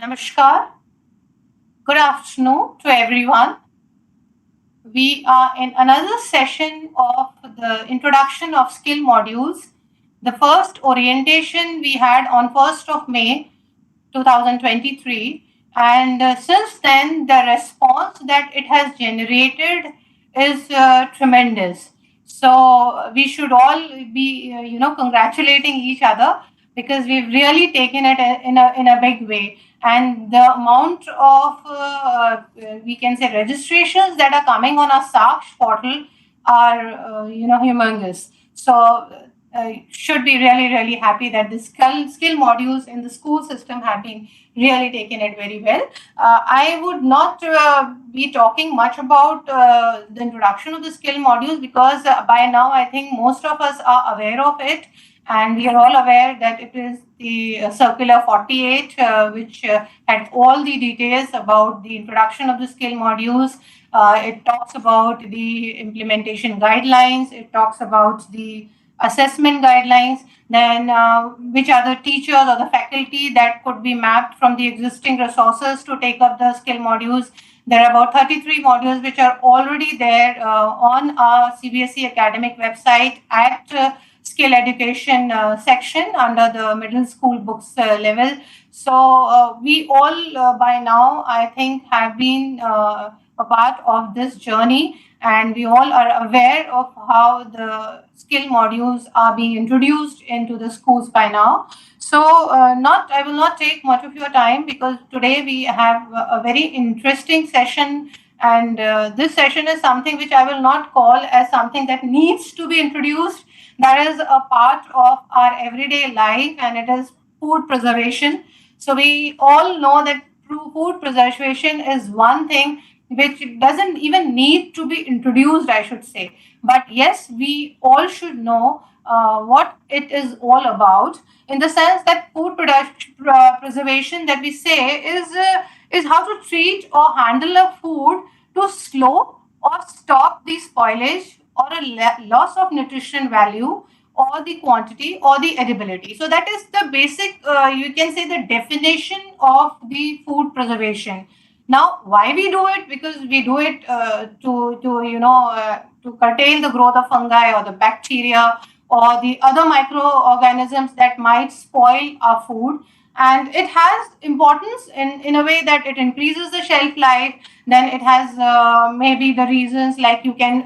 Namaskar. Good afternoon to everyone. We are in another session of the introduction of skill modules. The first orientation we had on 1st of May 2023, and since then the response that it has generated is tremendous. So we should all be congratulating each other because we've really taken it in a big way, and the amount of we can say registrations that are coming on our Saksh portal are humongous. So should be really happy that the skill modules in the school system have been really taken it very well. I would not be talking much about the introduction of the skill modules because by now I think most of us are aware of it, and we are all aware that it is the circular 48 which had all the details about the introduction of the skill modules. It talks about the implementation guidelines, it talks about the assessment guidelines, then which are the teachers or the faculty that could be mapped from the existing resources to take up the skill modules. There are about 33 modules which are already there on our CBSE academic website at skill education section under the middle school books level. So we all by now I think have been a part of this journey, and we all are aware of how the skill modules are being introduced into the schools by now. So not I will not take much of your time because today we have a very interesting session, and this session is something which I will not call as something that needs to be introduced. That is a part of our everyday life, and it is food preservation. So we all know that food preservation is one thing which doesn't even need to be introduced, I should say. But yes, we all should know what it is all about, in the sense that preservation that we say is how to treat or handle a food to slow or stop the spoilage or a loss of nutrition value or the quantity or the edibility. So that is the basic, you can say, the definition of the food preservation. Now, why we do it? Because we do it to curtail the growth of fungi or the bacteria or the other microorganisms that might spoil our food. And it has importance in a way that it increases the shelf life. Then it has maybe the reasons like you can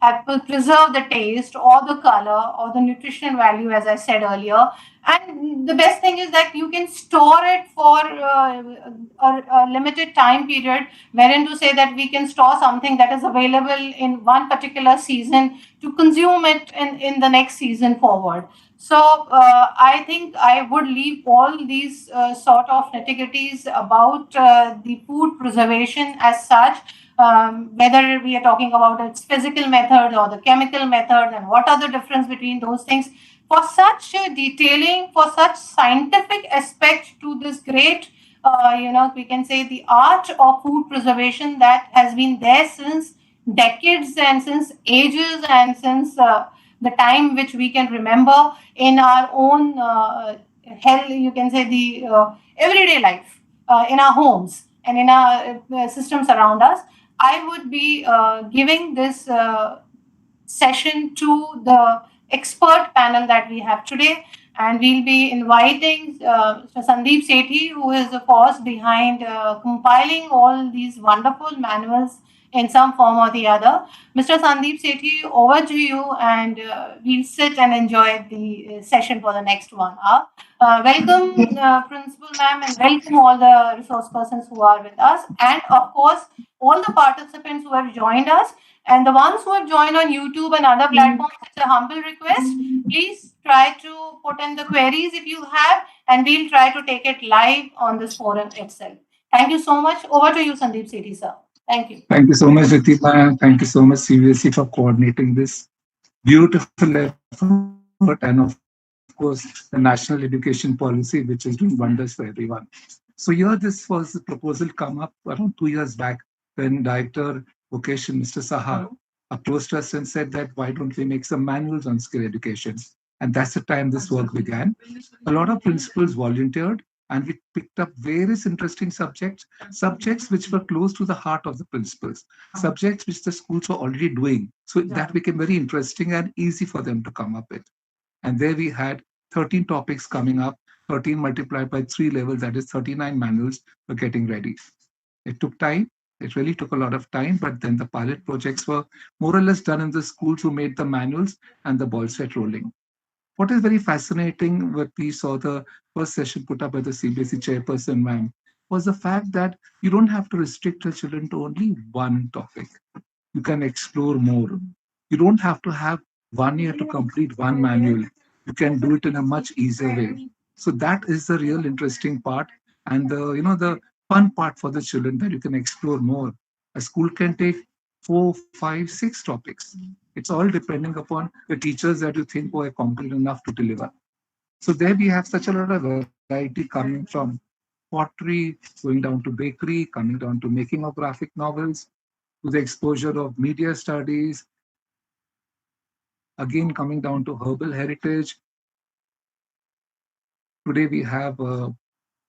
have preserve the taste or the color or the nutrition value, as I said earlier. And the best thing is that you can store it for a limited time period, wherein to say that we can store something that is available in one particular season to consume it in the next season forward. So I think I would leave all these sort of nitty-gritties about the food preservation as such, whether we are talking about its physical method or the chemical method, and what are the difference between those things. For such detailing, for such scientific aspect to this great, we can say the art of food preservation that has been there since decades and since ages and since the time which we can remember in our own health, you can say the everyday life in our homes and in our systems around us. I would be giving this session to the expert panel that we have today. And we'll be inviting Mr. Sandeep Sethi, who is the force behind compiling all these wonderful manuals in some form or the other. Mr. Sandeep Sethi, over to you, and we'll sit and enjoy the session for the next 1 hour. Welcome, Principal Ma'am, and welcome all the resource persons who are with us, and of course, all the participants who have joined us. And the ones who have joined on YouTube and other platforms, it's a humble request. Please try to put in the queries if you have, and we'll try to take it live on this forum itself. Thank you so much. Over to you, Sandeep Sethi, sir. Thank you. Thank you so much, Ritika, and thank you so much, CBSE, for coordinating this beautiful effort. And of course, the National Education Policy, which is doing wonders for everyone. So, here, this was the proposal come up around 2 years back when Director Vocation, Mr. Saha, approached us and said that why don't we make some manuals on skill education? And that's the time this work began. A lot of principals volunteered, And we picked up various interesting subjects which were close to the heart of the principals, subjects which the schools were already doing. So that became very interesting and easy for them to come up with. And there we had 13 topics coming up, 13 multiplied by 3 levels, that is 39 manuals for getting ready. It took time. It really took a lot of time, but then the pilot projects were more or less done in the schools who made the manuals and the ball set rolling. What is very fascinating, what we saw the first session put up by the CBSE chairperson, ma'am, was the fact that you don't have to restrict your children to only one topic. You can explore more. You don't have to have 1 year to complete one manual. You can do it in a much easier way. So that is the real interesting part, and the fun part for the children, that you can explore more. A school can take 4, 5, 6 topics. It's all depending upon the teachers that you think are competent enough to deliver. So there we have such a lot of variety coming from pottery, going down to bakery, coming down to making of graphic novels, to the exposure of media studies, again coming down to herbal heritage. Today we have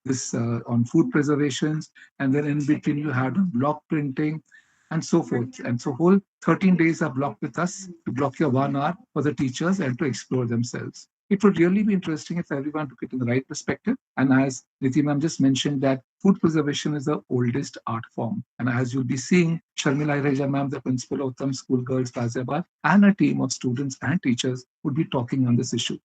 this on food preservations, and then in between you had block printing and so forth. And so whole 13 days are blocked with us to block your 1 hour for the teachers and to explore themselves. It would really be interesting if everyone took it in the right perspective. And as Niti ma'am just mentioned, that food preservation is the oldest art form. And as you'll be seeing, Sharmila Reja ma'am, the principal of Uttam School Girls Ghaziabad, and a team of students and teachers would be talking on this issue.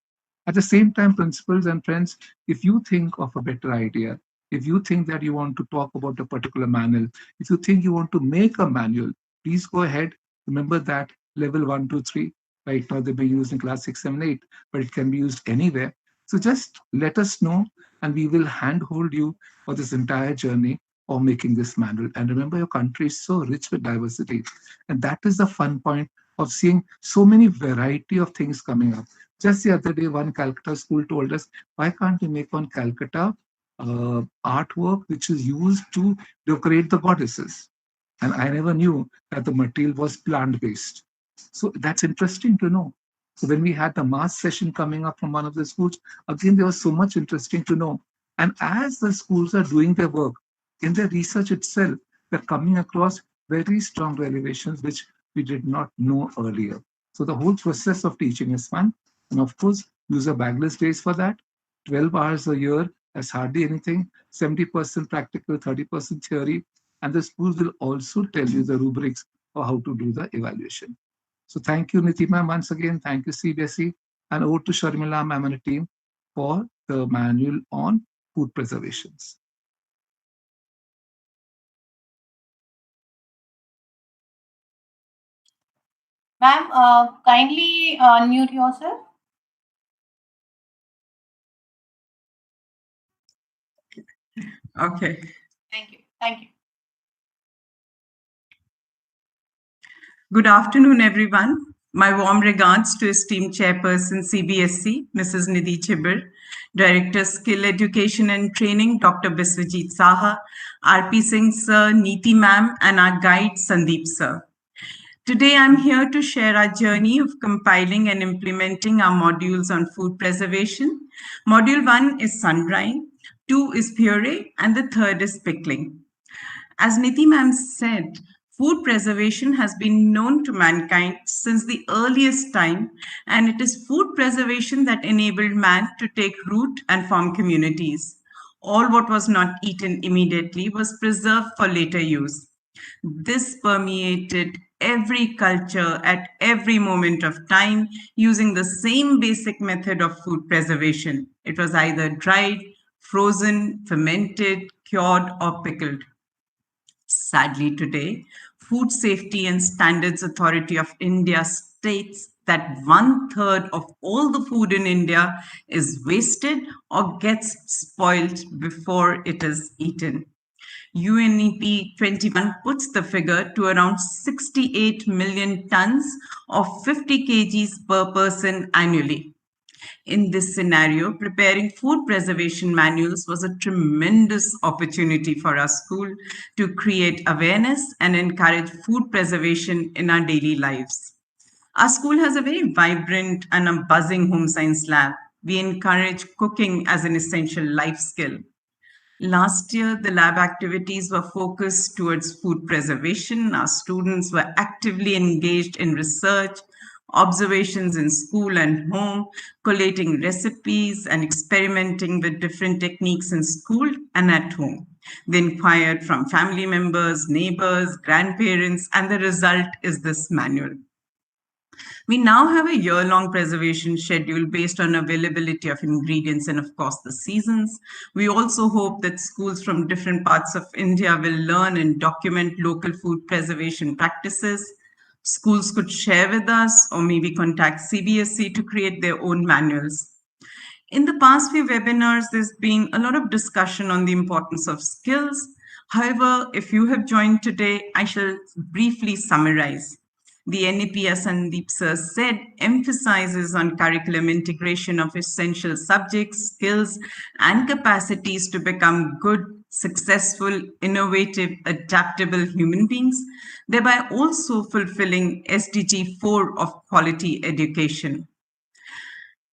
At the same time, principals and friends, if you think of a better idea, if you think that you want to talk about a particular manual, if you think you want to make a manual, please go ahead. Remember that level 1, 2, 3, right now they've been used in class 6, 7, 8, but it can be used anywhere. So just let us know and we will handhold you for this entire journey of making this manual. And remember, your country is so rich with diversity. And that is the fun point of seeing so many variety of things coming up. Just the other day, one Calcutta school told us, why can't we make one Calcutta artwork which is used to decorate the goddesses? And I never knew that the material was plant-based. So that's interesting to know. So when we had the mass session coming up from one of the schools, again, there was so much interesting to know. And as the schools are doing their work, in their research itself, they're coming across very strong revelations which we did not know earlier. So the whole process of teaching is fun. And of course, use a bagless days for that. 12 hours a year, that's hardly anything. 70% practical, 30% theory. And the schools will also tell you the rubrics for how to do the evaluation. So thank you, Niti ma'am, once again. Thank you, CBSE. And over to Sharmila ma'am and a team for the manual on food preservations. Ma'am, kindly unmute yourself. Okay. Thank you. Thank you. Good afternoon, everyone. My warm regards to esteemed Chairperson CBSE, Mrs. Nidhi Chibber, Director Skill Education and Training, Dr. Biswajit Saha, RP Singh Sir, Niti Ma'am, and our guide Sandeep Sir. Today, I'm here to share our journey of compiling and implementing our modules on food preservation. Module 1 is sun drying, 2 is puree, and the third is pickling. As Niti ma'am said, food preservation has been known to mankind since the earliest time, and it is food preservation that enabled man to take root and form communities. All what was not eaten immediately was preserved for later use. This permeated every culture at every moment of time using the same basic method of food preservation. It was either dried, frozen, fermented, cured, or pickled. Sadly, today, Food Safety and Standards Authority of India states that 1/3 of all the food in India is wasted or gets spoiled before it is eaten. UNEP 21 puts the figure to around 68 million tons of 50 kgs per person annually. In this scenario, preparing food preservation manuals was a tremendous opportunity for our school to create awareness and encourage food preservation in our daily lives. Our school has a very vibrant and a buzzing home science lab. We encourage cooking as an essential life skill. Last year, the lab activities were focused towards food preservation. Our students were actively engaged in research, observations in school and home, collating recipes and experimenting with different techniques in school and at home. They inquired from family members, neighbors, grandparents, and the result is this manual. We now have a year-long preservation schedule based on availability of ingredients and, of course, the seasons. We also hope that schools from different parts of India will learn and document local food preservation practices. Schools could share with us or maybe contact CBSE to create their own manuals. In the past few webinars, there's been a lot of discussion on the importance of skills. However, if you have joined today, I shall briefly summarize. The NEP, as Sandeep sir said, emphasizes on curriculum integration of essential subjects, skills, and capacities to become good, successful, innovative, adaptable human beings, thereby also fulfilling SDG 4 of quality education.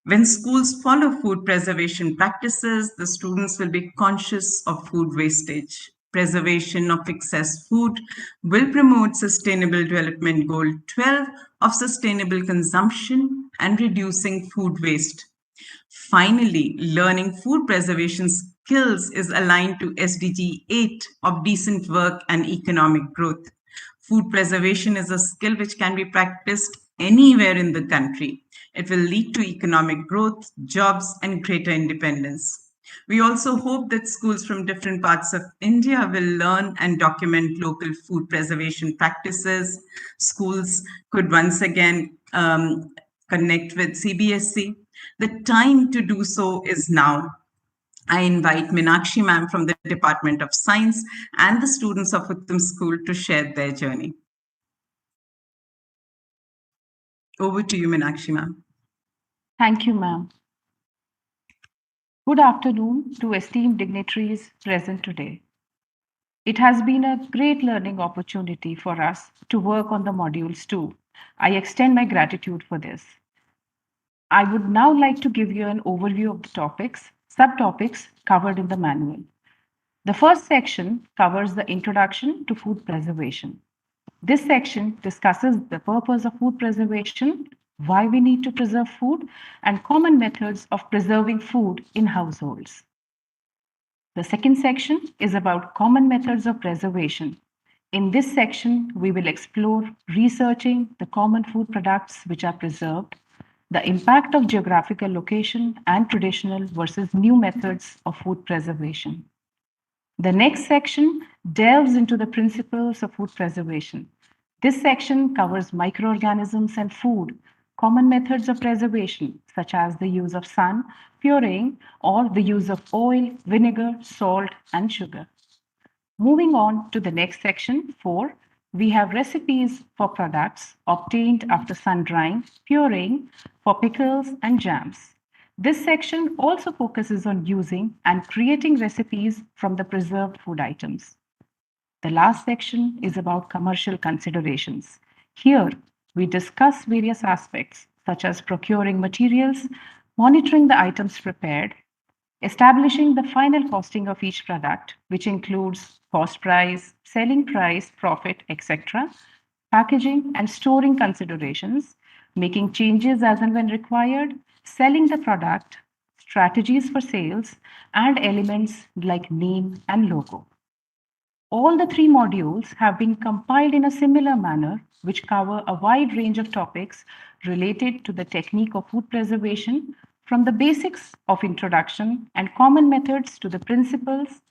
When schools follow food preservation practices, the students will be conscious of food wastage. Preservation of excess food will promote Sustainable Development Goal 12 of sustainable consumption and reducing food waste. Finally, learning food preservation skills is aligned to SDG 8 of decent work and economic growth. Food preservation is a skill which can be practiced anywhere in the country. It will lead to economic growth, jobs, and greater independence. We also hope that schools from different parts of India will learn and document local food preservation practices. Schools could once again connect with CBSE. The time to do so is now. I invite Meenakshi ma'am from the Department of Science and the students of Uttam School to share their journey. Over to you, Meenakshi ma'am. Thank you, ma'am. Good afternoon to esteemed dignitaries present today. It has been a great learning opportunity for us to work on the modules too. I extend my gratitude for this. I would now like to give you an overview of the topics, subtopics covered in the manual. The first section covers the introduction to food preservation. This section discusses the purpose of food preservation, why we need to preserve food, and common methods of preserving food in households. The second section is about common methods of preservation. In this section, we will explore researching the common food products which are preserved, the impact of geographical location and traditional versus new methods of food preservation. The next section delves into the principles of food preservation. This section covers microorganisms and food, common methods of preservation, such as the use of sun, pureeing, or the use of oil, vinegar, salt, and sugar. Moving on to the next section, 4, we have recipes for products obtained after sun drying, pureeing, for pickles and jams. This section also focuses on using and creating recipes from the preserved food items. The last section is about commercial considerations. Here, we discuss various aspects such as procuring materials, monitoring the items prepared, establishing the final costing of each product, which includes cost price, selling price, profit, etc., packaging and storing considerations, making changes as and when required, selling the product, strategies for sales, and elements like name and logo. All the 3 modules have been compiled in a similar manner, which cover a wide range of topics related to the technique of food preservation, from the basics of introduction and common methods to the principles,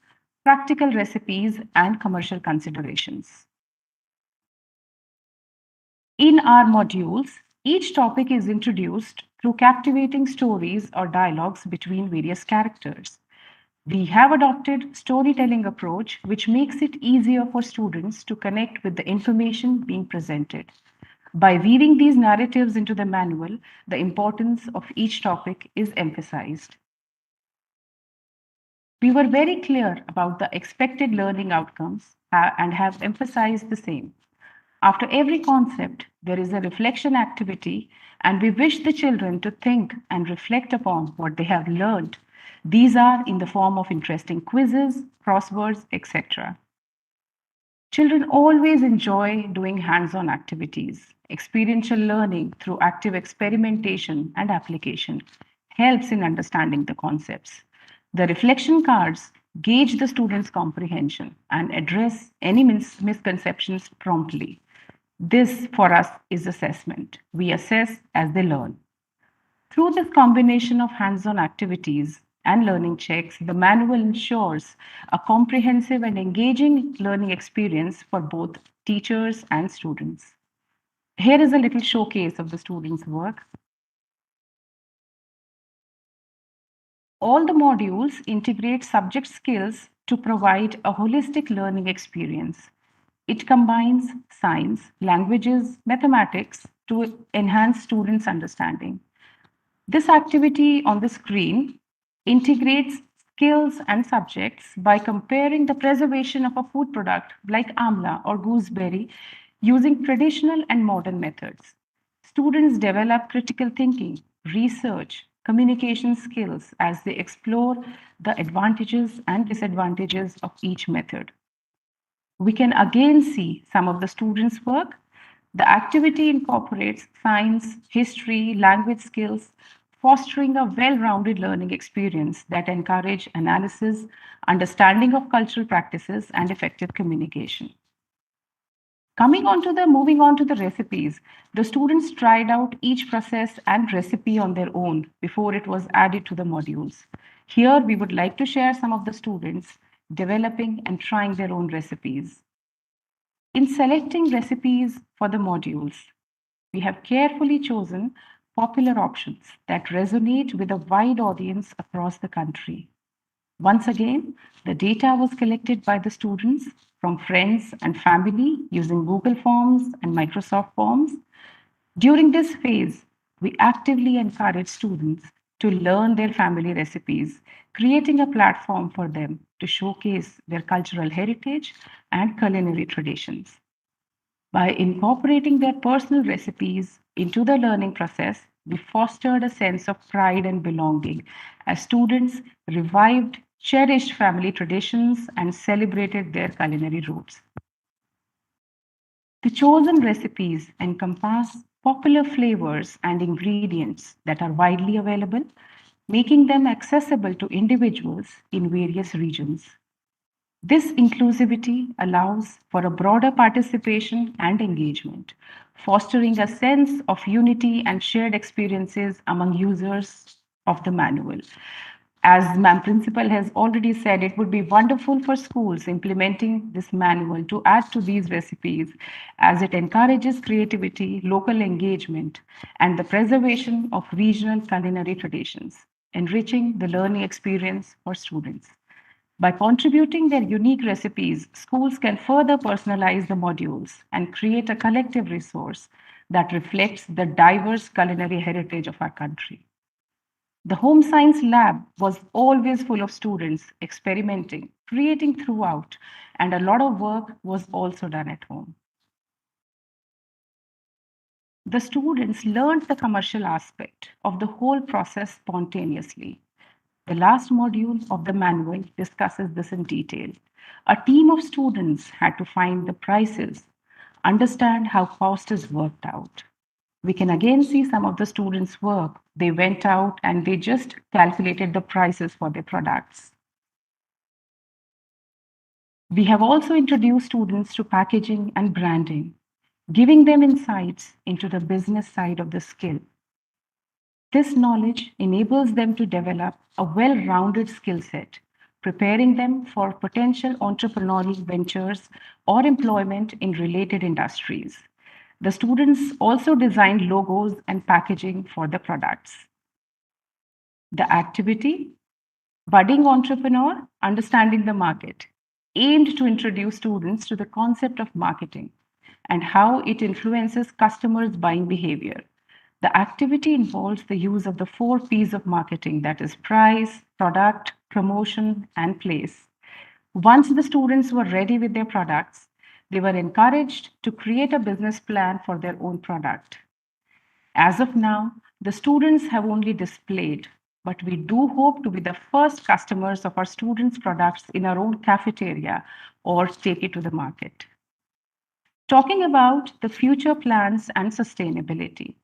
practical recipes, and commercial considerations. In our modules, each topic is introduced through captivating stories or dialogues between various characters. We have adopted storytelling approach, which makes it easier for students to connect with the information being presented. By weaving these narratives into the manual, the importance of each topic is emphasized. We were very clear about the expected learning outcomes and have emphasized the same. After every concept, there is a reflection activity, and we wish the children to think and reflect upon what they have learned. These are in the form of interesting quizzes, crosswords, etc. Children always enjoy doing hands-on activities. Experiential learning through active experimentation and application helps in understanding the concepts. The reflection cards gauge the students' comprehension and address any misconceptions promptly. This, for us, is assessment. We assess as they learn. Through this combination of hands-on activities and learning checks, the manual ensures a comprehensive and engaging learning experience for both teachers and students. Here is a little showcase of the students' work. All the modules integrate subject skills to provide a holistic learning experience. It combines science, languages, mathematics to enhance students' understanding. This activity on the screen integrates skills and subjects by comparing the preservation of a food product like amla or gooseberry using traditional and modern methods. Students develop critical thinking, research, communication skills as they explore the advantages and disadvantages of each method. We can again see some of the students' work. The activity incorporates science, history, language skills, fostering a well-rounded learning experience that encourage analysis, understanding of cultural practices, and effective communication. Moving on to the recipes, the students tried out each process and recipe on their own before it was added to the modules. Here, we would like to share some of the students developing and trying their own recipes. In selecting recipes for the modules, we have carefully chosen popular options that resonate with a wide audience across the country. Once again, the data was collected by the students from friends and family using Google Forms and Microsoft Forms. During this phase, we actively encourage students to learn their family recipes, creating a platform for them to showcase their cultural heritage and culinary traditions. By incorporating their personal recipes into the learning process, we fostered a sense of pride and belonging as students revived cherished family traditions and celebrated their culinary roots. The chosen recipes encompass popular flavors and ingredients that are widely available, making them accessible to individuals in various regions. This inclusivity allows for a broader participation and engagement, fostering a sense of unity and shared experiences among users of the manual. As Ma'am Principal has already said, it would be wonderful for schools implementing this manual to add to these recipes as it encourages creativity, local engagement, and the preservation of regional culinary traditions, enriching the learning experience for students. By contributing their unique recipes, schools can further personalize the modules and create a collective resource that reflects the diverse culinary heritage of our country. The home science lab was always full of students experimenting, creating throughout, and a lot of work was also done at home. The students learned the commercial aspect of the whole process spontaneously. The last module of the manual discusses this in detail. A team of students had to find the prices, understand how cost is worked out. We can again see some of the students' work. They went out and they just calculated the prices for their products. We have also introduced students to packaging and branding, giving them insights into the business side of the skill. This knowledge enables them to develop a well-rounded skill set, preparing them for potential entrepreneurial ventures or employment in related industries. The students also designed logos and packaging for the products. The activity, Budding Entrepreneur, Understanding the Market, aimed to introduce students to the concept of marketing and how it influences customers' buying behavior. The activity involves the use of the 4 P's of marketing, that is price, product, promotion, and place. Once the students were ready with their products, they were encouraged to create a business plan for their own product. As of now, the students have only displayed, but we do hope to be the first customers of our students' products in our own cafeteria or take it to the market. Talking about the future plans and sustainability.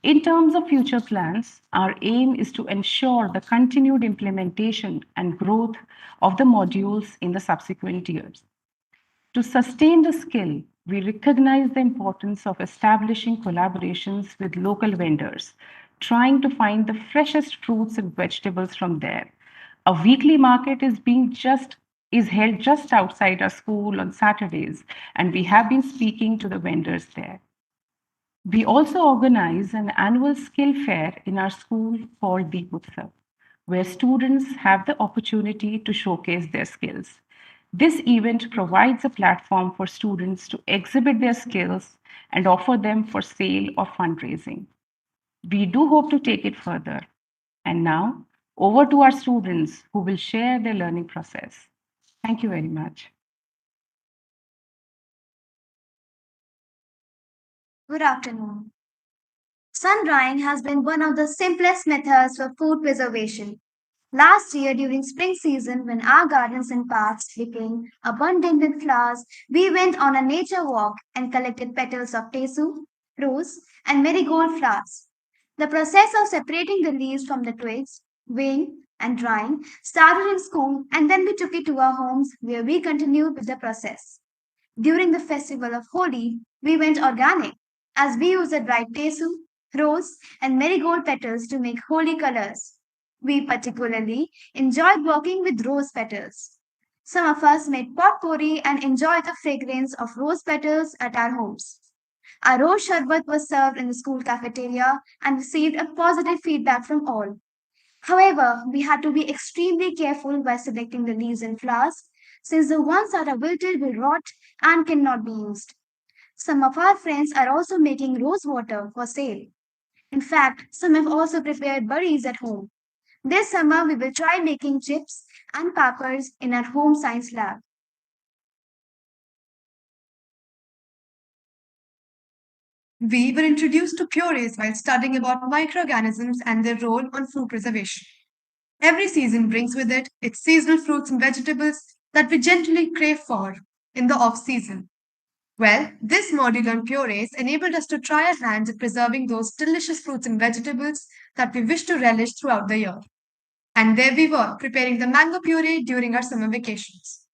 In terms of future plans, our aim is to ensure the continued implementation and growth of the modules in the subsequent years. To sustain the skill, we recognize the importance of establishing collaborations with local vendors, trying to find the freshest fruits and vegetables from there. A weekly market is held just outside our school on Saturdays, and we have been speaking to the vendors there. We also organize an annual skill fair in our school called Deeputsav, where students have the opportunity to showcase their skills. This event provides a platform for students to exhibit their skills and offer them for sale or fundraising. We do hope to take it further. And now, over to our students who will share their learning process. Thank you very much. Good afternoon. Sun drying has been one of the simplest methods for food preservation. Last year, during spring season, when our gardens and paths became abundant with flowers, we went on a nature walk and collected petals of tesu, rose, and marigold flowers. The process of separating the leaves from the twigs, weighing, and drying started in school, and then we took it to our homes where we continued with the process. During the festival of Holi, we went organic as we used the dried tesu, rose, and marigold petals to make holy colors. We particularly enjoyed working with rose petals. Some of us made potpourri and enjoyed the fragrance of rose petals at our homes. Our rose sharbat was served in the school cafeteria and received a positive feedback from all. However, we had to be extremely careful by selecting the leaves and flowers, since the ones that are wilted will rot and cannot be used. Some of our friends are also making rose water for sale. In fact, some have also prepared berries at home. This summer, we will try making chips and pappers in our home science lab. We were introduced to purees while studying about microorganisms and their role on food preservation. Every season brings with it its seasonal fruits and vegetables that we generally crave for in the off season. Well, this module on purees enabled us to try our hands at preserving those delicious fruits and vegetables that we wish to relish throughout the year. And there we were, preparing the mango puree during our summer vacations.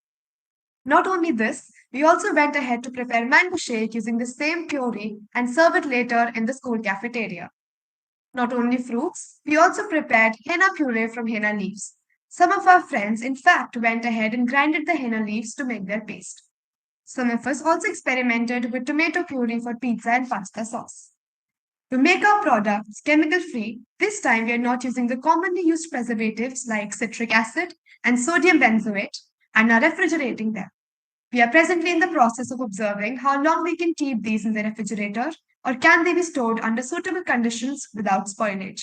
Not only this, we also went ahead to prepare mango shake using the same puree and serve it later in the school cafeteria. Not only fruits, we also prepared henna puree from henna leaves. Some of our friends, in fact, went ahead and grinded the henna leaves to make their paste. Some of us also experimented with tomato puree for pizza and pasta sauce. To make our products chemical free, this time we are not using the commonly used preservatives like citric acid and sodium benzoate and are refrigerating them. We are presently in the process of observing how long we can keep these in the refrigerator, or can they be stored under suitable conditions without spoilage.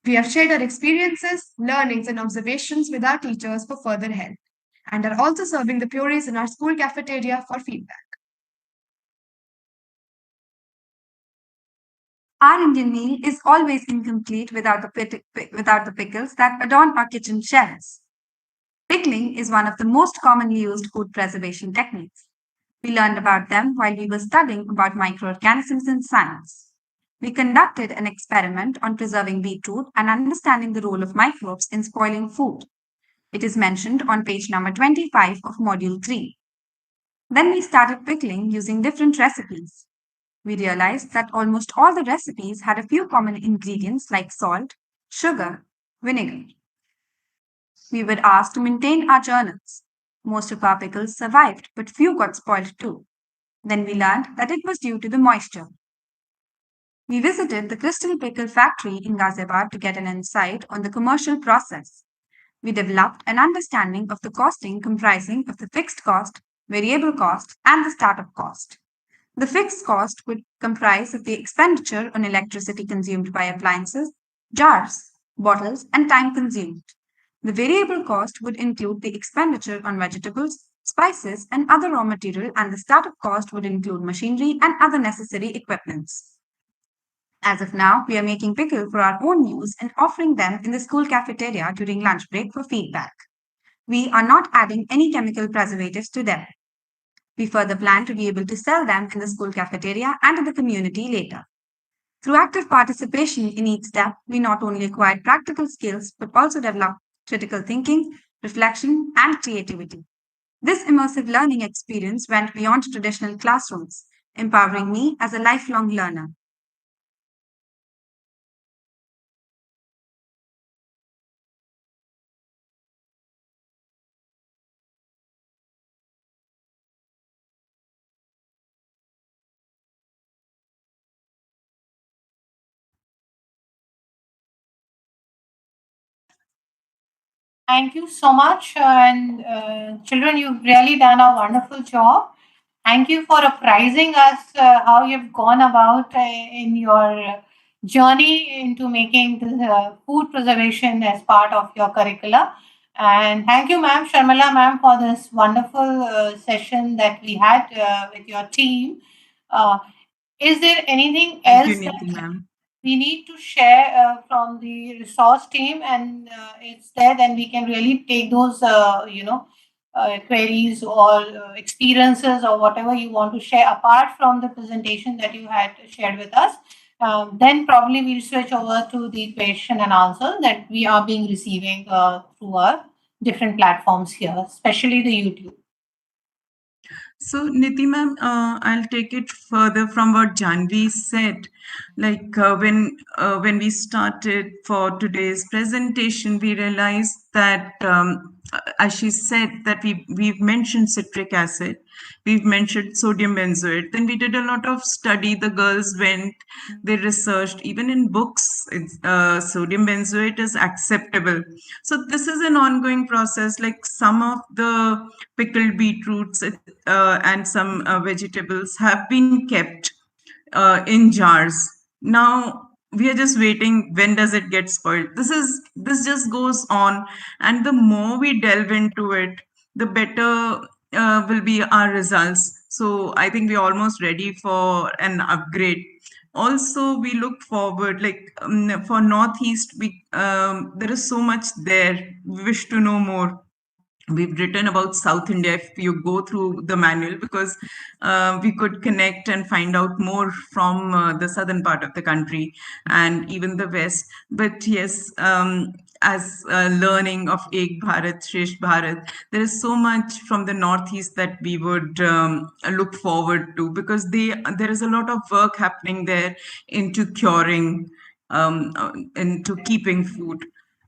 We have shared our experiences, learnings, and observations with our teachers for further help, and are also serving the purees in our school cafeteria for feedback. Our Indian meal is always incomplete without the pickles that adorn our kitchen shelves. Pickling is one of the most commonly used food preservation techniques. We learned about them while we were studying about microorganisms in science. We conducted an experiment on preserving beetroot and understanding the role of microbes in spoiling food. It is mentioned on page number 25 of module 3. Then we started pickling using different recipes. We realized that almost all the recipes had a few common ingredients like salt, sugar, vinegar. We were asked to maintain our journals. Most of our pickles survived, but few got spoiled too. Then we learned that it was due to the moisture. We visited the Crystal Pickle factory in Ghaziabad to get an insight on the commercial process. We developed an understanding of the costing comprising of the fixed cost, variable cost, and the startup cost. The fixed cost would comprise of the expenditure on electricity consumed by appliances, jars, bottles, and time consumed. The variable cost would include the expenditure on vegetables, spices, and other raw material, and the startup cost would include machinery and other necessary equipments. As of now, we are making pickle for our own use and offering them in the school cafeteria during lunch break for feedback. We are not adding any chemical preservatives to them. We further plan to be able to sell them in the school cafeteria and in the community later. Through active participation in each step, we not only acquired practical skills but also developed critical thinking, reflection, and creativity. This immersive learning experience went beyond traditional classrooms, empowering me as a lifelong learner. Thank you so much. And children, you've really done a wonderful job. Thank you for apprising us how you've gone about in your journey into making the food preservation as part of your curricula. And thank you, ma'am, Sharmila ma'am, for this wonderful session that we had with your team. Uh, is there anything Thank you, else that Niti ma'am. we need to share from the resource team, and it's there, then we can really take those queries or experiences or whatever you want to share apart from the presentation that you had shared with us. Then probably we'll switch over to the question and answer that we are being receiving through our different platforms here, especially the YouTube. So, Niti ma'am, I'll take it further from what Janvi said. Like when we started for today's presentation, we realized that, as she said, that we've mentioned citric acid, we've mentioned sodium benzoate. Then we did a lot of study. The girls went, they researched. Even in books, sodium benzoate is acceptable. So this is an ongoing process. Like some of the pickled beetroots and some vegetables have been kept in jars. Now we are just waiting, when does it get spoiled? This just goes on, and the more we delve into it, the better will be our results. So I think we're almost ready for an upgrade. Also, we look forward, like for Northeast, there is so much there. We wish to know more. We've written about South India if you go through the manual, because we could connect and find out more from the southern part of the country and even the west. But yes, as learning of Ek Bharat, Shresh Bharat, there is so much from the Northeast that we would look forward to, because there is a lot of work happening there into curing, into keeping food.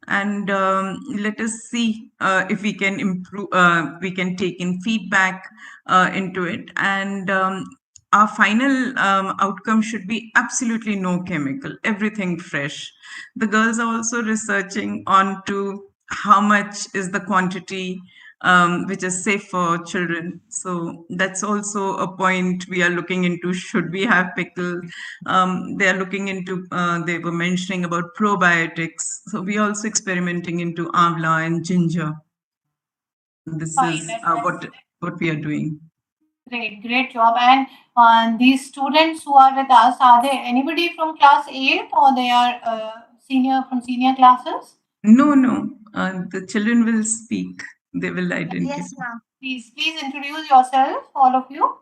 And let us see if we can improve, we can take in feedback into it. And our final outcome should be absolutely no chemical, everything fresh. The girls are also researching on to how much is the quantity which is safe for children. So that's also a point we are looking into. Should we have pickle? They are looking into, they were mentioning about probiotics. So we are also experimenting into amla and ginger. This Fine, is what we are doing. Great job. And these students who are with us, are there anybody from class 8 or they are senior classes? No, the children will speak. They will identify. Yes, ma'am. Please introduce yourself, all of you.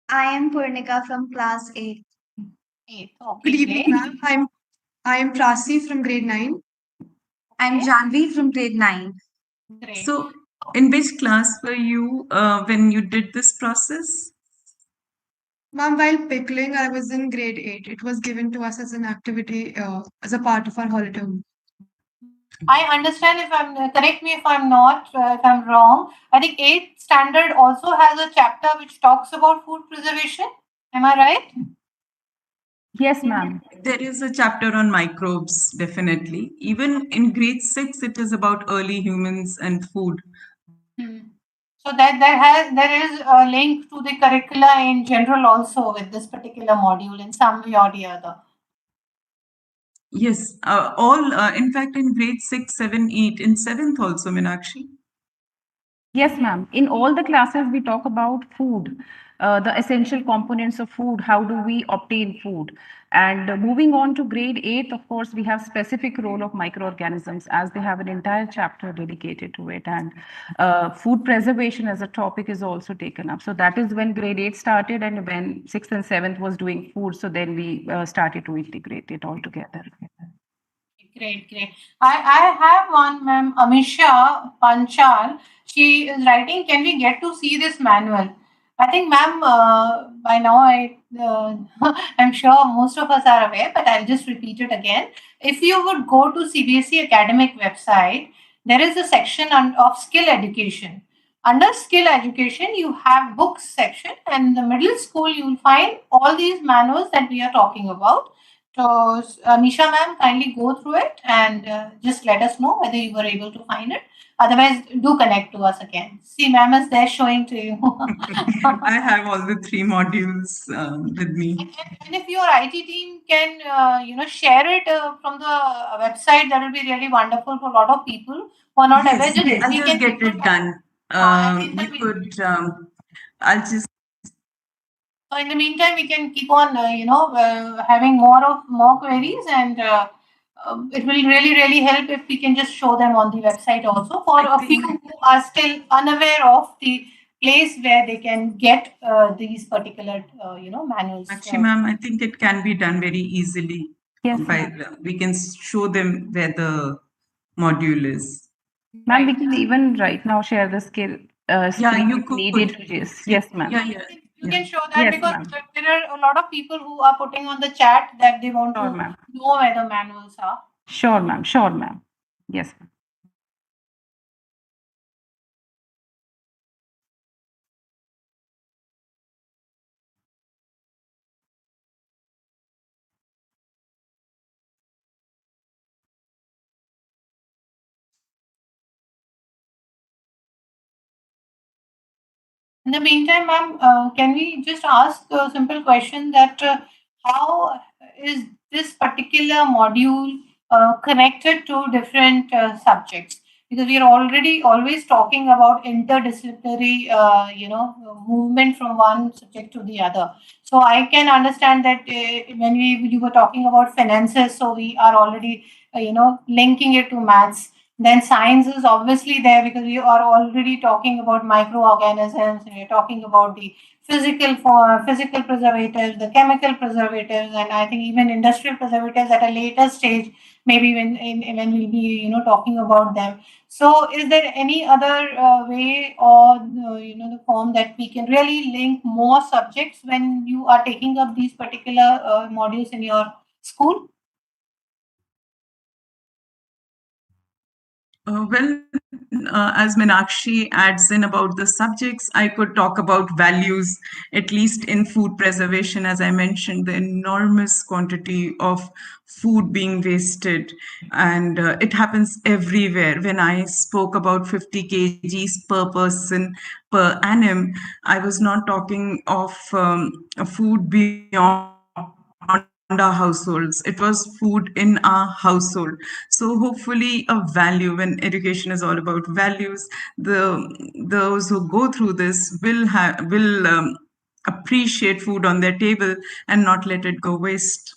I am Purnika from class 8. 8. Okay, Good evening, great. ma'am. I am Prasi from grade 9. I'm Janvi from grade 9. Great. So, in which class were you when you did this process? Ma'am, while pickling, I was in grade 8. It was given to us as an activity as a part of our holiday. I understand, if I'm correct me if I'm not, if I'm wrong. I think 8th standard also has a chapter which talks about food preservation. Am I right? Yes, ma'am. There is a chapter on microbes, definitely. Even in grade 6, it is about early humans and food. So that there is a link to the curricula in general also with this particular module in some way or the other. Yes, in fact, in grade 6, 7, 8, in 7th also, Meenakshi. Yes, ma'am. In all the classes, we talk about food. the essential components of food, how do we obtain food. And moving on to grade 8, of course, we have specific role of microorganisms, as they have an entire chapter dedicated to it. And food preservation as a topic is also taken up. So that is when grade 8 started, and when 6th and 7th was doing food, so then we started to integrate it all together. Great, great. I have one, ma'am, Amisha Panchal. She is writing, can we get to see this manual? I think, ma'am, by now I'm sure most of us are aware, but I'll just repeat it again. If you would go to CBSE academic website, there is a section of skill education. Under skill education, you have books section, and in the middle school, you will find all these manuals that we are talking about. So, Nisha ma'am, kindly go through it and just let us know whether you were able to find it. Otherwise, do connect to us again. See, ma'am is there showing to you. I have all the 3 modules with me. And if your IT team can, share it from the website, that will be really wonderful for a lot of people who are not aware. Yes, Just I'll we just can get it done. and You could, I'll just. So in the meantime, we can keep on, having more queries, and it will really help if we can just show them on the website also for I a few think- who are still unaware of the place where they can get these particular, manuals. Actually, ma'am, I think it can be done very easily. Yes, By ma'am. we can show them where the module is. Ma'am, we can even right now share the skill. Yeah, you if could. needed to just. Yes, ma'am. Yeah. You can show that Yes, because ma'am. there are a lot of people who are putting on the chat that they want Sure, to ma'am. know where the manuals are. Sure, ma'am. Sure, ma'am. Yes, ma'am. In the meantime, ma'am, can we just ask a simple question that how is this particular module connected to different subjects? Because we are already always talking about interdisciplinary, movement from one subject to the other. So I can understand that when you were talking about finances, so we are already, linking it to maths. Then science is obviously there because we are already talking about microorganisms, and we're talking about the physical preservatives, the chemical preservatives, and I think even industrial preservatives at a later stage, maybe when we'll be talking about them. So, is there any other way or the form that we can really link more subjects when you are taking up these particular modules in your school? As Meenakshi adds in about the subjects, I could talk about values, at least in food preservation. As I mentioned, the enormous quantity of food being wasted, and it happens everywhere. When I spoke about 50 kgs per person per annum, I was not talking of food beyond our households. It was food in our household. So hopefully a value, when education is all about values, those who go through this will appreciate food on their table and not let it go waste.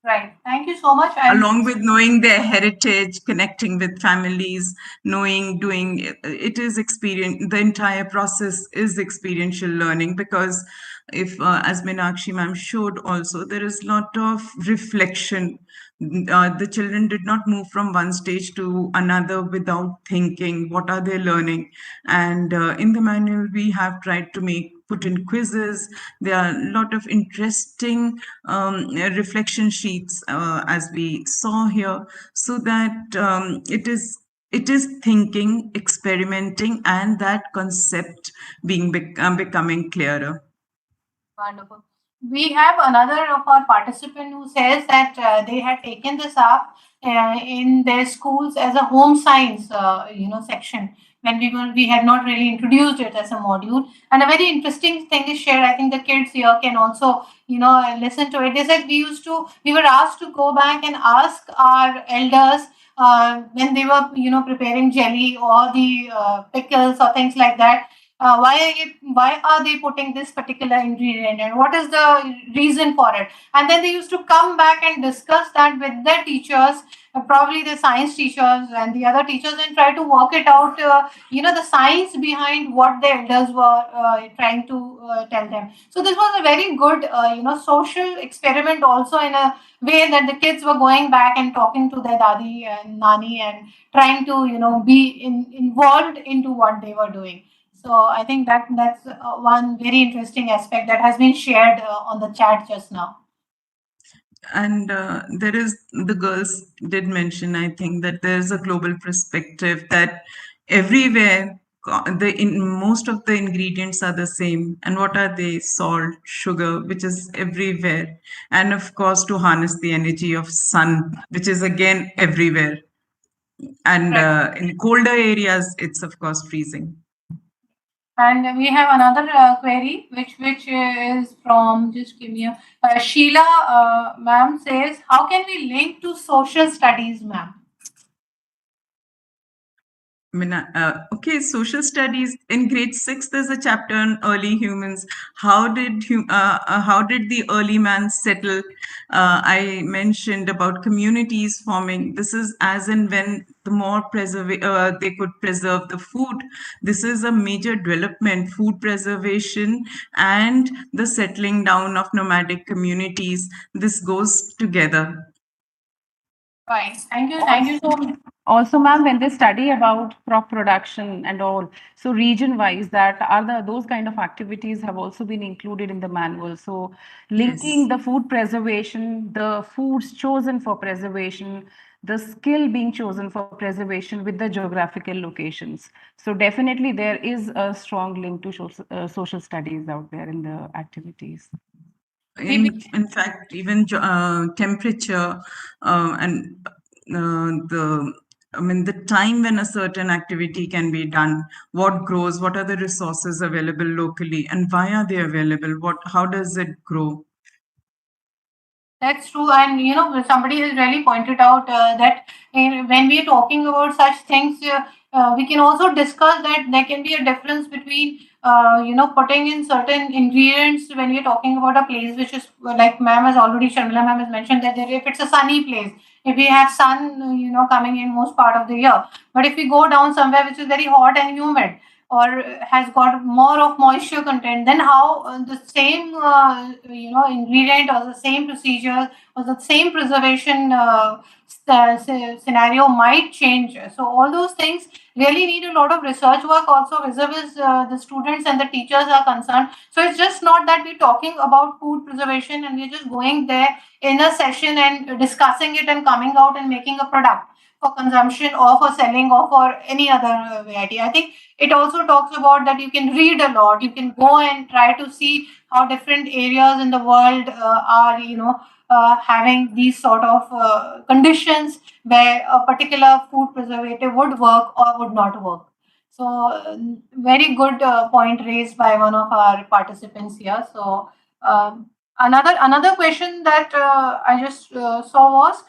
Right. Thank you so much. Along with knowing their heritage, connecting with families, doing it is experience. The entire process is experiential learning, because if, as Meenakshi ma'am showed also, there is lot of reflection. The children did not move from one stage to another without thinking what are they learning. And in the manual, we have tried to put in quizzes. There are a lot of interesting reflection sheets, as we saw here, so that it is thinking, experimenting, and that concept becoming clearer. Wonderful. We have another of our participant who says that they had taken this up in their schools as a home science, section when we had not really introduced it as a module. And a very interesting thing is shared. I think the kids here can also, listen to it. They said we were asked to go back and ask our elders when they were, preparing jelly or the pickles or things like that. why are they putting this particular ingredient and what is the reason for it? And then they used to come back and discuss that with their teachers, probably the science teachers and the other teachers, and try to work it out, the science behind what the elders were trying to tell them. So this was a very good social experiment also, in a way that the kids were going back and talking to their dadi and nani and trying to be involved into what they were doing. So I think that's one very interesting aspect that has been shared on the chat just now. And there is, the girls did mention, I think, that there's a global perspective that everywhere most of the ingredients are the same. And what are they? Salt, sugar, which is everywhere. And of course, to harness the energy of sun, which is again everywhere. And in colder areas, it's of course freezing. And we have another query, which is from, just give me a, Sheila, ma'am says, how can we link to social studies, ma'am? I mean, okay, social studies in grade 6, there's a chapter on early humans. How did the early man settle? I mentioned about communities forming. This is as and when the more they could preserve the food. This is a major development, food preservation and the settling down of nomadic communities. This goes together. Right. Thank you so much. Also, ma'am, when they study about crop production and all, so region-wise, those kind of activities have also been included in the manual. So linking the food preservation, the foods chosen for preservation, the skill being chosen for preservation with the geographical locations. So definitely there is a strong link to social studies out there in the activities. In fact, even temperature and the time when a certain activity can be done, what grows, what are the resources available locally, and why are they available? How does it grow? That's true, and somebody has really pointed out that when we are talking about such things, we can also discuss that there can be a difference between putting in certain ingredients when we are talking about a place which is, like ma'am has already, Sharmila ma'am has mentioned, that if it's a sunny place, if we have sun coming in most part of the year, but if we go down somewhere which is very hot and humid, or has got more of moisture content, then how the same ingredient or the same procedure or the same preservation scenario might change. So all those things really need a lot of research work also, vis-a-vis the students and the teachers are concerned. So it's just not that we're talking about food preservation and we're just going there in a session and discussing it and coming out and making a product for consumption or for selling or for any other variety. I think it also talks about that you can read a lot, you can go and try to see how different areas in the world are having these sort of conditions where a particular food preservative would work or would not work. So very good point raised by one of our participants here. So another question that I just saw was,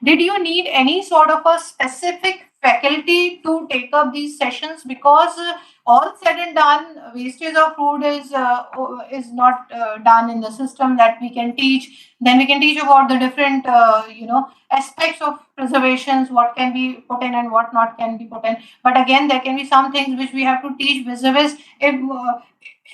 did you need any sort of a specific faculty to take up these sessions? Because all said and done, wastage of food is not done in the system that we can teach. Then we can teach about the different aspects of preservations, what can be put in and what not can be put in. But again, there can be some things which we have to teach vis-a-vis if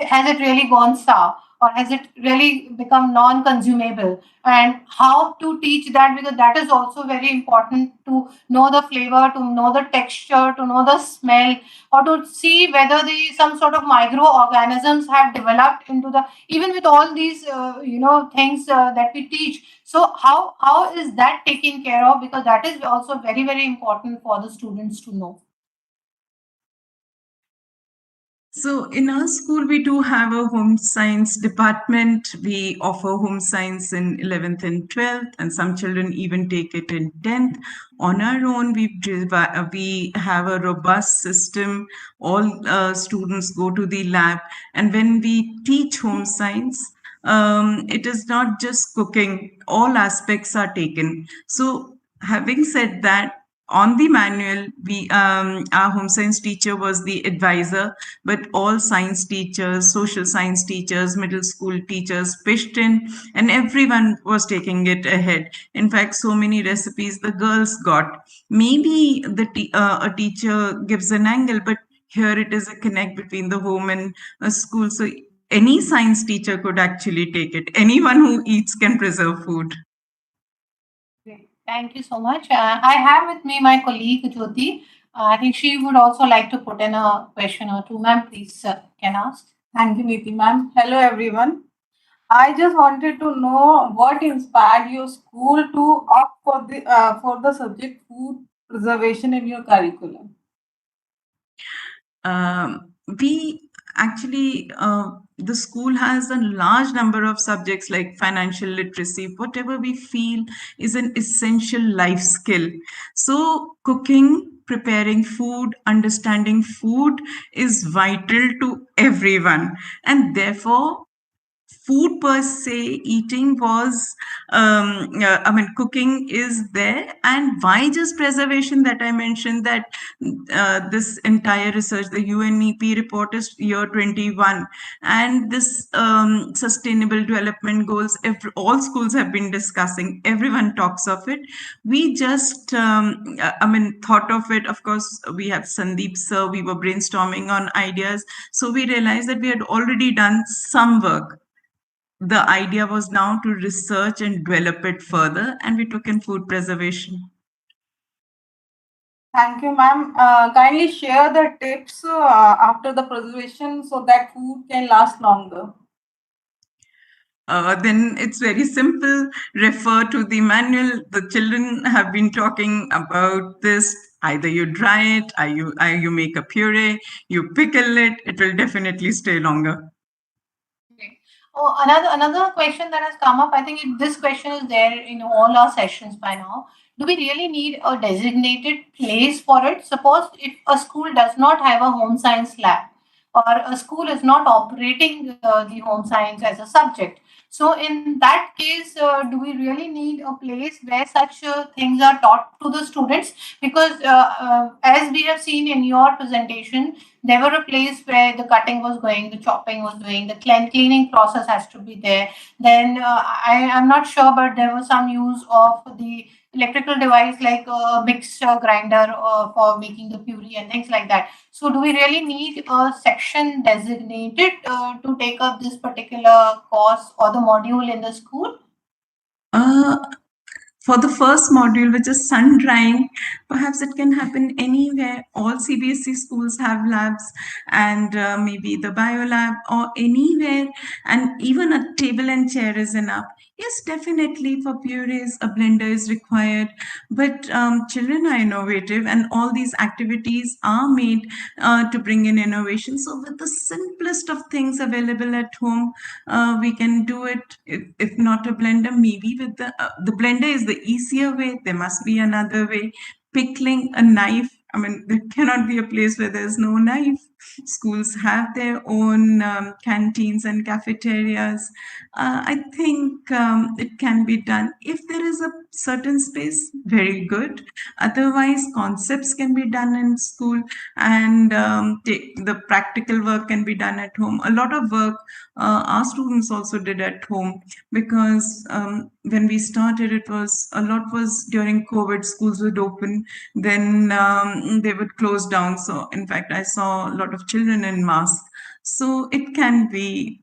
has it really gone sour, or has it really become non-consumable, and how to teach that, because that is also very important, to know the flavor, to know the texture, to know the smell, or to see whether some sort of microorganisms have developed into the, even with all these things that we teach. So how is that taken care of, because that is also very, very important for the students to know. So in our school, we do have a home science department. We offer home science in 11th and 12th, and some children even take it in 10th. On our own, we have a robust system. All students go to the lab. And when we teach home science, it is not just cooking. All aspects are taken. So having said that, on the manual, our home science teacher was the advisor, but all science teachers, social science teachers, middle school teachers pitched in, and everyone was taking it ahead. In fact, so many recipes the girls got. Maybe a teacher gives an angle, but here it is a connect between the home and a school. So any science teacher could actually take it. Anyone who eats can preserve food. Great. Thank you so much. I have with me my colleague Jyoti. I think she would also like to put in a question or two. Ma'am, please can ask. Thank you, Niti ma'am. Hello, everyone. I just wanted to know what inspired your school to opt for the subject food preservation in your curriculum. We actually, the school has a large number of subjects like financial literacy, whatever we feel is an essential life skill. So cooking, preparing food, understanding food is vital to everyone. And therefore, food per se, eating was, cooking is there. And why just preservation that I mentioned that this entire research, the UNEP report is year 21, and this sustainable development goals, all schools have been discussing, everyone talks of it. We just, thought of it. Of course, we have Sandeep sir, we were brainstorming on ideas. So we realized that we had already done some work. The idea was now to research and develop it further, and we took in food preservation. Thank you, ma'am. Kindly share the tips after the preservation so that food can last longer. Then it's very simple. Refer to the manual. The children have been talking about this. Either you dry it, you make a puree, you pickle it. It will definitely stay longer. Oh, another question that has come up. I think this question is there in all our sessions by now. Do we really need a designated place for it? Suppose if a school does not have a home science lab, or a school is not operating the home science as a subject. So in that case, do we really need a place where such things are taught to the students? Because as we have seen in your presentation, there were a place where the cutting was going, the chopping was doing, the cleaning process has to be there. Then I'm not sure, but there was some use of the electrical device like a mixer grinder for making the puree and things like that. So do we really need a section designated to take up this particular course or the module in the school? For the first module, which is sun drying, perhaps it can happen anywhere. All CBSE schools have labs, and maybe the bio lab or anywhere, and even a table and chair is enough. Yes, definitely for purees, a blender is required, but children are innovative, and all these activities are made to bring in innovation. So with the simplest of things available at home, we can do it. If not a blender, maybe with the blender is the easier way. There must be another way. Pickling, a knife. I mean, there cannot be a place where there's no knife. Schools have their own canteens and cafeterias. I think it can be done. If there is a certain space, very good. Otherwise, concepts can be done in school, and the practical work can be done at home. A lot of work our students also did at home, because when we started, a lot was during COVID. Schools would open, then they would close down. So in fact, I saw a lot of children in masks. So it can be,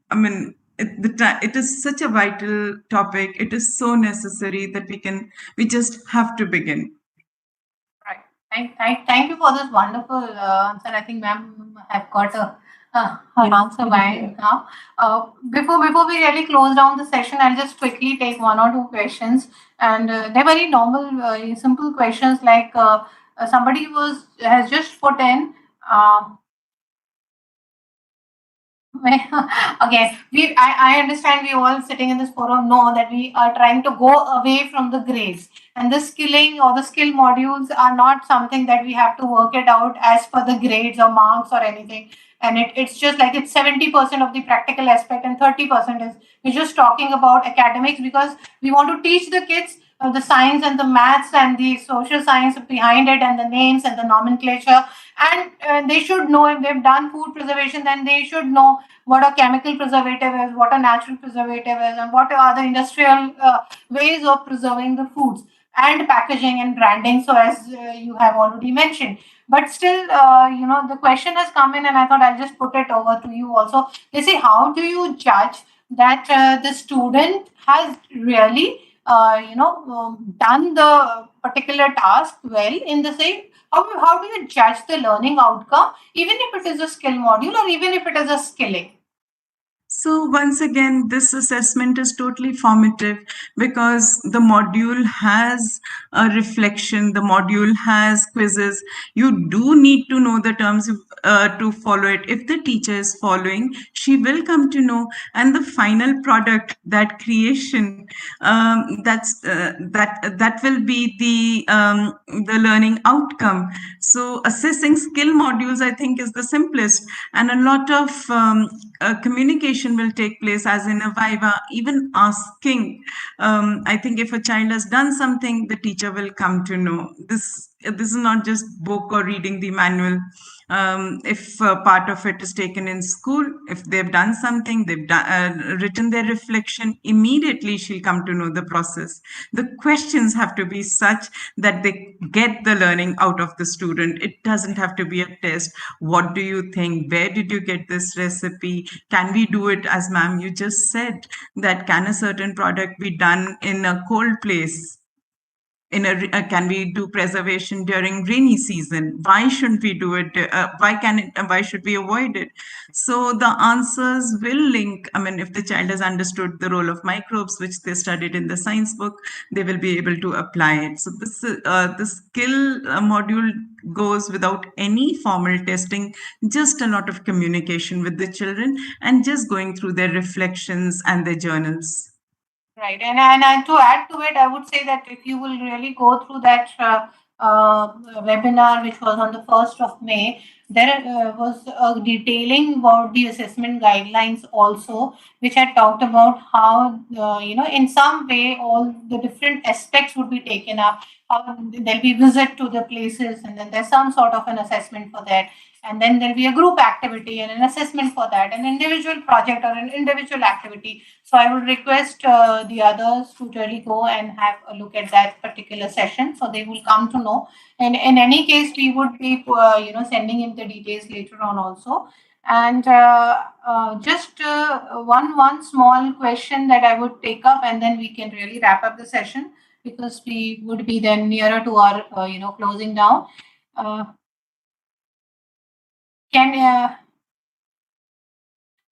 it is such a vital topic. It is so necessary that we just have to begin. Right. Thank you for this wonderful answer. I think ma'am have got her answer by now. Before we really close down the session, I'll just quickly take one or two questions, and they're very normal, simple questions like somebody has just put in. Again, I understand we all sitting in this forum know that we are trying to go away from the grades, and the skilling or the skill modules are not something that we have to work it out as per the grades or marks or anything. And it's just like it's 70% of the practical aspect and 30% is we're just talking about academics, because we want to teach the kids the science and the maths and the social science behind it, and the names and the nomenclature. And they should know, if they've done food preservation, then they should know what a chemical preservative is, what a natural preservative is, and what are the industrial ways of preserving the foods, and packaging and branding. So as you have already mentioned, but still, the question has come in, and I thought I'll just put it over to you also. They say, how do you judge that the student has really, done the particular task well in the same? How do you judge the learning outcome, even if it is a skill module or even if it is a skilling? So once again, this assessment is totally formative because the module has a reflection, the module has quizzes. You do need to know the terms to follow it. If the teacher is following, she will come to know, and the final product, that creation, that will be the learning outcome. So assessing skill modules, I think, is the simplest, and a lot of communication will take place, as in a viva, even asking. I think if a child has done something, the teacher will come to know. This is not just book or reading the manual. If part of it is taken in school, if they've done something, they've written their reflection, immediately she'll come to know the process. The questions have to be such that they get the learning out of the student. It doesn't have to be a test. What do you think? Where did you get this recipe? Can we do it, as ma'am you just said, that can a certain product be done in a cold place? Can we do preservation during rainy season? Why shouldn't we do it? Why should we avoid it? So the answers will link. I mean, if the child has understood the role of microbes, which they studied in the science book, they will be able to apply it. So this the skill module goes without any formal testing, just a lot of communication with the children and just going through their reflections and their journals. Right, and to add to it, I would say that if you will really go through that webinar, which was on the 1st of May, there was a detailing about the assessment guidelines also, which had talked about how, in some way, all the different aspects would be taken up. How there'll be visit to the places, and then there's some sort of an assessment for that. And then there'll be a group activity and an assessment for that, an individual project or an individual activity. So I would request the others to really go and have a look at that particular session, so they will come to know. And in any case, we would be, sending him the details later on also. And just one small question that I would take up, and then we can really wrap up the session, because we would be then nearer to our, closing down.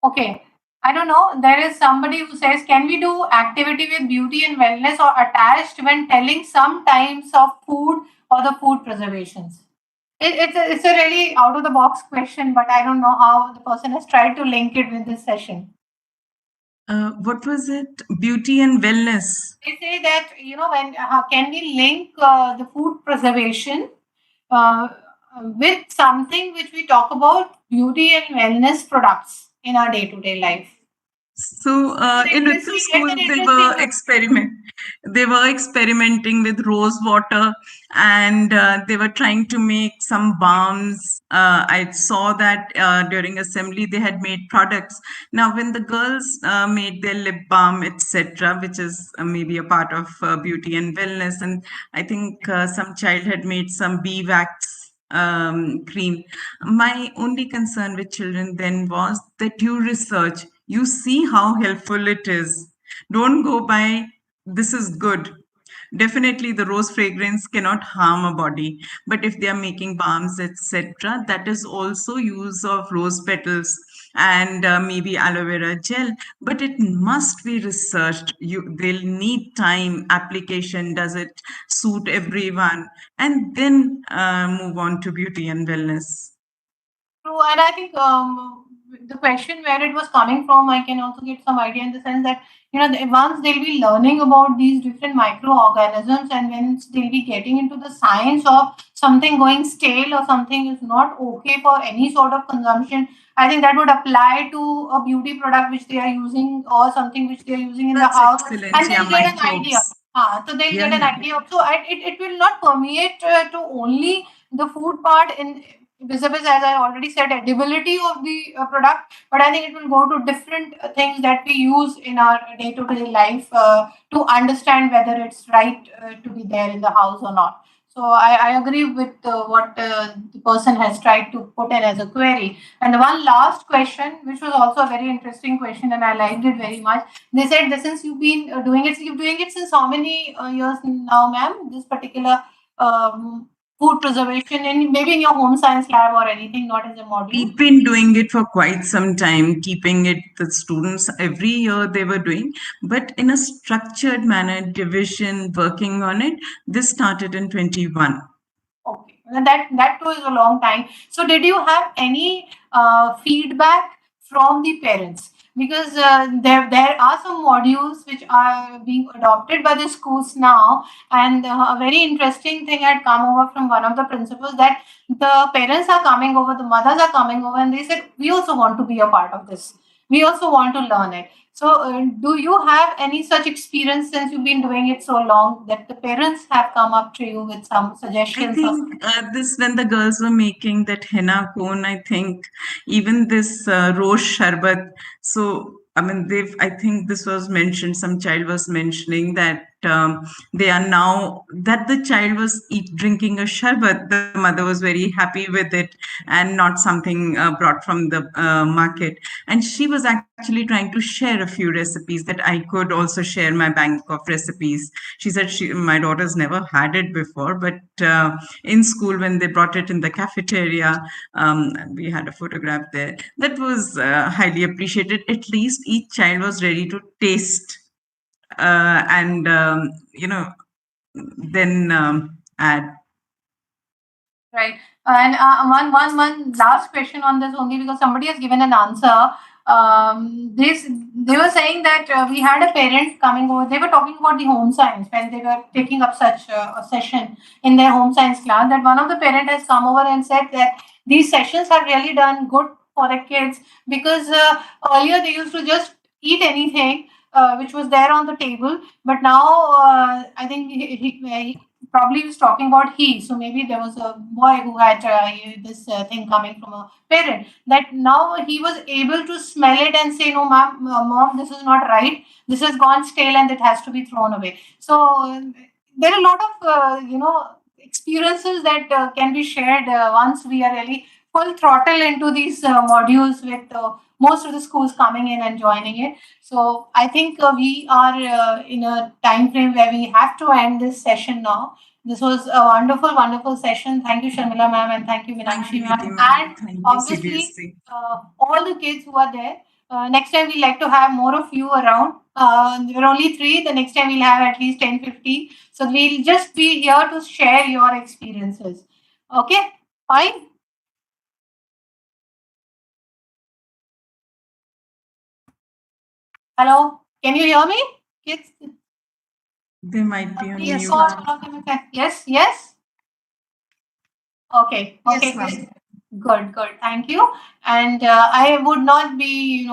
Okay. I don't know. There is somebody who says, can we do activity with beauty and wellness or attached when telling some types of food or the food preservations? It's a really out of the box question, but I don't know how the person has tried to link it with this session. What was it? Beauty and wellness. They say that, when can we link the food preservation with something which we talk about, beauty and wellness products in our day-to-day life? So in Rithu school, they were experimenting with rose water, and they were trying to make some balms. I saw that during assembly they had made products. Now, when the girls made their lip balm, etc., which is maybe a part of beauty and wellness, and I think some child had made some bee wax cream. My only concern with children then was that you research, you see how helpful it is. Don't go by, this is good. Definitely the rose fragrance cannot harm a body, but if they are making balms, etc., that is also use of rose petals and maybe aloe vera gel, but it must be researched. They'll need time, application, does it suit everyone, and then move on to beauty and wellness. True, and I think the question where it was coming from, I can also get some idea in the sense that, once they'll be learning about these different microorganisms, and when they'll be getting into the science of something going stale or something is not okay for any sort of consumption, I think that would apply to a beauty product which they are using or something which they are using in the house. Excellent. And they'll get an idea. So they'll get Yeah. an idea of, so it will not permeate to only the food part in vis-a-vis, as I already said, edibility of the product, but I think it will go to different things that we use in our day-to-day life to understand whether it's right to be there in the house or not. So I agree with what the person has tried to put in as a query. And the one last question, which was also a very interesting question, and I liked it very much. They said that since you've been doing it, you're doing it since how many years now, ma'am? This particular food preservation, and maybe in your home science lab or anything, not as a module. We've been doing it for quite some time, keeping it the students every year they were doing, but in a structured manner, division, working on it. This started in 21. Okay, that too is a long time. So, did you have any feedback from the parents? Because there are some modules which are being adopted by the schools now, and a very interesting thing had come over from one of the principals that the parents are coming over, the mothers are coming over, and they said we also want to be a part of this. We also want to learn it. So, do you have any such experience since you've been doing it so long that the parents have come up to you with some suggestions? I think this, when the girls were making that henna cone, I think even this rose sharbat. So, I mean, I think this was mentioned, some child was mentioning that they are now, that the child was drinking a sharbat, the mother was very happy with it and not something brought from the market. And she was actually trying to share a few recipes that I could also share my bank of recipes. She said my daughter's never had it before, but in school when they brought it in the cafeteria, we had a photograph there. That was highly appreciated. At least each child was ready to taste and then add. Right. And one last question on this, only because somebody has given an answer. They were saying that we had a parent coming over. They were talking about the home science when they were taking up such a session in their home science class. That one of the parent has come over and said that these sessions have really done good for the kids, because earlier they used to just eat anything which was there on the table, but now I think he probably was talking about he. So maybe there was a boy who had this thing coming from a parent, that now he was able to smell it and say, no, mom, this is not right. This has gone stale and it has to be thrown away. So there are a lot of experiences that can be shared once we are really full throttle into these modules with most of the schools coming in and joining it. So I think we are in a time frame where we have to end this session now. This was a wonderful, wonderful session. Thank you, Sharmila ma'am, and thank you, Meenakshi ma'am, and obviously all the kids who are there. Next time we like to have more of you around. There are only 3. The next time we'll have at least 10, 15. So we'll just be here to share your experiences. Okay, fine. Hello, can you hear me, kids? They might be on Yes, mute. ma'am. Yes. Okay. Yes, ma'am. Good. Thank you. And I would not be,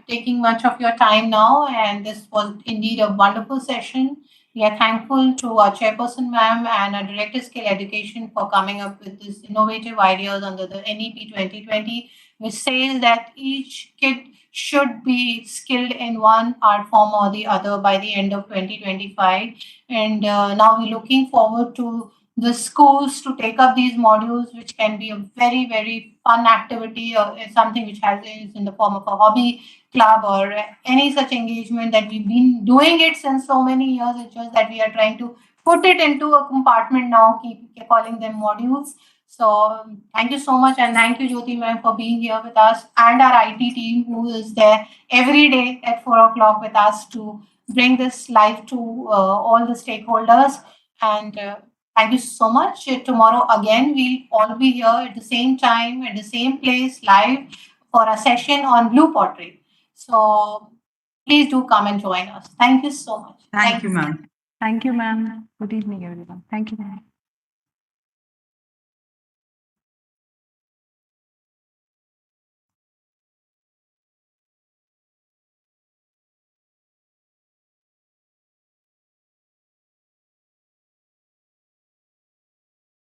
taking much of your time now. And this was indeed a wonderful session. We are thankful to our chairperson, ma'am, and our Director Skill Education for coming up with these innovative ideas under the NEP 2020, which says that each kid should be skilled in one art form or the other by the end of 2025. And now we're looking forward to the schools to take up these modules, which can be a very, very fun activity, or something which is in the form of a hobby club or any such engagement that we've been doing it since so many years. It's just that we are trying to put it into a compartment now, keep calling them modules. So thank you so much, and thank you, Jyoti ma'am, for being here with us, and our IT team who is there every day at 4:00 with us to bring this live to all the stakeholders. And thank you so much. Tomorrow again, we'll all be here at the same time, at the same place, live for a session on blue pottery. So please do come and join us. Thank you so much. Thank you, ma'am. Thank you, ma'am. Good evening, everyone. Thank you, ma'am.